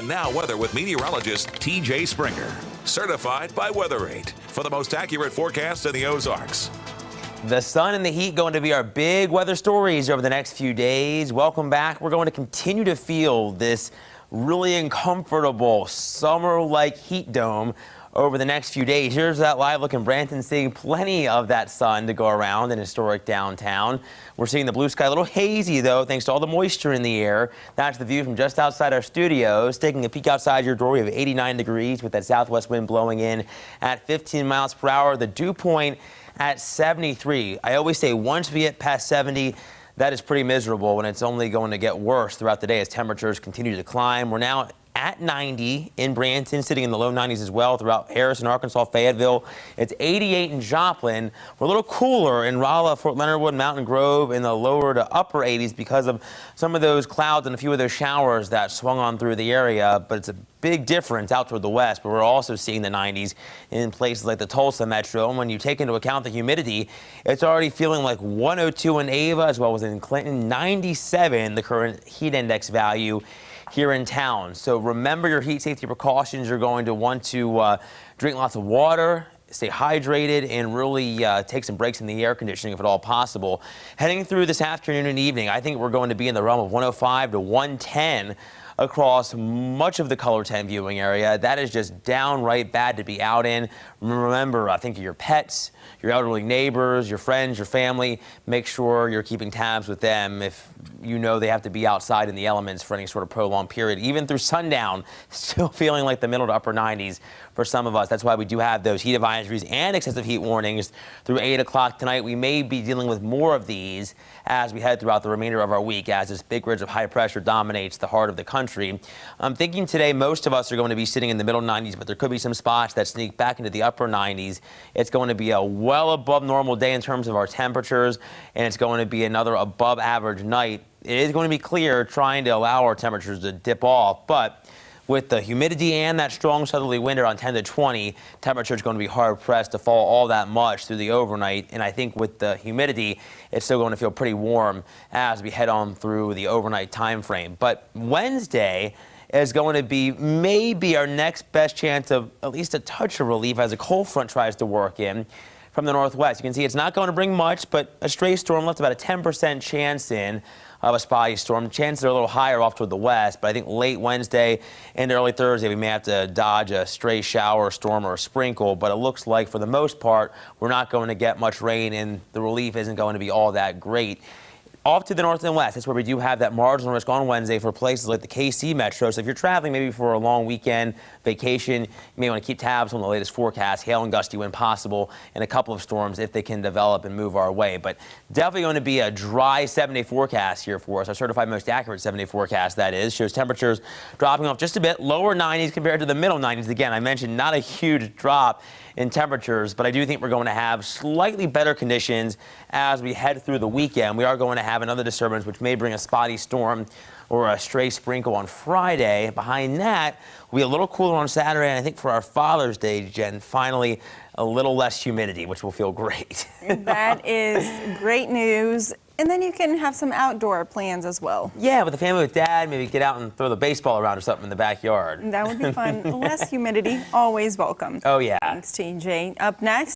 And now weather with meteorologist TJ Springer, certified by Weather8 for the most accurate forecast in the Ozarks. The sun and the heat going to be our big weather stories over the next few days. Welcome back. We're going to continue to feel this really uncomfortable summer-like heat dome over the next few days. Here's that live look in Branton, seeing plenty of that sun to go around in historic downtown. We're seeing the blue sky a little hazy, though, thanks to all the moisture in the air. That's the view from just outside our studios. Taking a peek outside your door, we have 89 degrees with that southwest wind blowing in at 15 miles per hour. The dew point at 73. I always say once we get past 70, that is pretty miserable, and it's only going to get worse throughout the day as temperatures continue to climb. We're now at 90 in Branton, sitting in the low 90s as well throughout Harrison, Arkansas, Fayetteville. It's 88 in Joplin. We're a little cooler in Rolla, Fort Leonard Wood, Mountain Grove in the lower to upper 80s because of some of those clouds and a few of those showers that swung on through the area. But it's a big difference out toward the west, but we're also seeing the 90s in places like the Tulsa metro. And when you take into account the humidity, it's already feeling like 102 in Ava as well as in Clinton, 97 the current heat index value here in town. So remember your heat safety precautions. You're going to want to drink lots of water, stay hydrated, and really take some breaks in the air conditioning if at all possible. Heading through this afternoon and evening, I think we're going to be in the realm of 105 to 110 across much of the Color 10 viewing area. That is just downright bad to be out in. Remember, I think of your pets, your elderly neighbors, your friends, your family. Make sure you're keeping tabs with them if you know they have to be outside in the elements for any sort of prolonged period. Even through sundown, still feeling like the middle to upper 90s for some of us. That's why we do have those heat advisories and excessive heat warnings through 8 o'clock tonight. We may be dealing with more of these as we head throughout the remainder of our week as this big ridge of high pressure dominates the heart of the country. I'm thinking today most of us are going to be sitting in the middle 90s, but there could be some spots that sneak back into the upper 90s. It's going to be a well above normal day in terms of our temperatures, and it's going to be another above average night. It is going to be clear, trying to allow our temperatures to dip off, but with the humidity and that strong southerly wind around 10 to 20, temperature is going to be hard pressed to fall all that much through the overnight. And I think with the humidity, it's still going to feel pretty warm as we head on through the overnight time frame. But Wednesday is going to be maybe our next best chance of at least a touch of relief as a cold front tries to work in from the northwest. You can see it's not going to bring much, but a stray storm left about a 10% chance in of a spotty storm. Chances are a little higher off toward the west, but I think late Wednesday and early Thursday we may have to dodge a stray shower, storm, or a sprinkle, but it looks like for the most part we're not going to get much rain and the relief isn't going to be all that great. Off to the north and west, that's where we do have that marginal risk on Wednesday for places like the KC metro. So if you're traveling maybe for a long weekend vacation, you may want to keep tabs on the latest forecast. Hail and gusty when possible, and a couple of storms if they can develop and move our way. But definitely going to be a dry 7-day forecast here for us. Our certified most accurate 7-day forecast, that is, shows temperatures dropping off just a bit, lower 90s compared to the middle 90s. Again, I mentioned not a huge drop in temperatures, but I do think we're going to have slightly better conditions as we head through the weekend. We are going to have another disturbance which may bring a spotty storm or a stray sprinkle on Friday. Behind that, we'll be a little cooler on Saturday, and I think for our Father's Day, Jen, finally a little less humidity, which will feel great. That is great news. And then you can have some outdoor plans as well. Yeah, with the family, with Dad, maybe get out and throw the baseball around or something in the backyard. That would be fun. Less humidity, always welcome. Oh, yeah. Thanks, TJ. Up next.